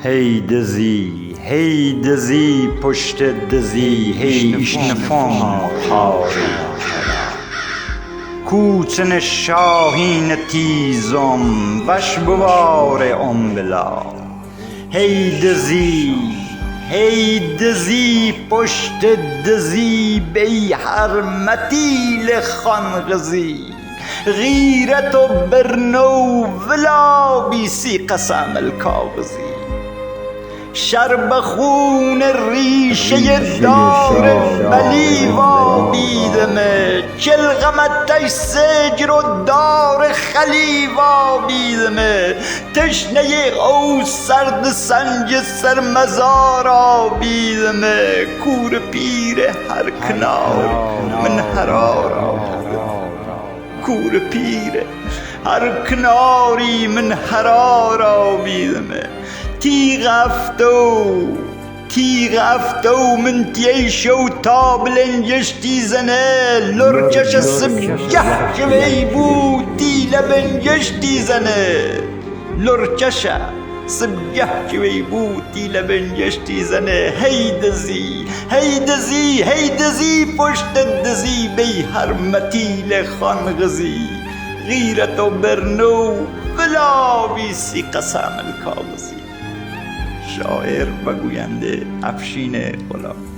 هی دزی پشت دزی هیچ نفهم خاری کوچن شاهین تیزم وش بوار بلا هی دزی پشت دزی بی حرمتیل خانغزی غیرت و برنو ولا بیسی قسم الکاغزی شرب خون ریشه دار بلی وابیدمه چلغمتش سجر و دار خلی وابیدمه تشنه او سرد سنج سرمزار آبیدمه کور پیر هر کنار من هرار کور پیر هر کناری من هرار آبیدمه تیغ افتو من تیشو تا بلنجشتی زنه لرچش سبجه جوی بودی لبنجشتی زنه لرچش سبجه جوی بودی لبنجشتی زنه هی دزی پشت دزی بی حرمتیل خانغزی غیرت و برنو بلا بیسی قسم الکاغزی شاعر و گوینده افشین غلام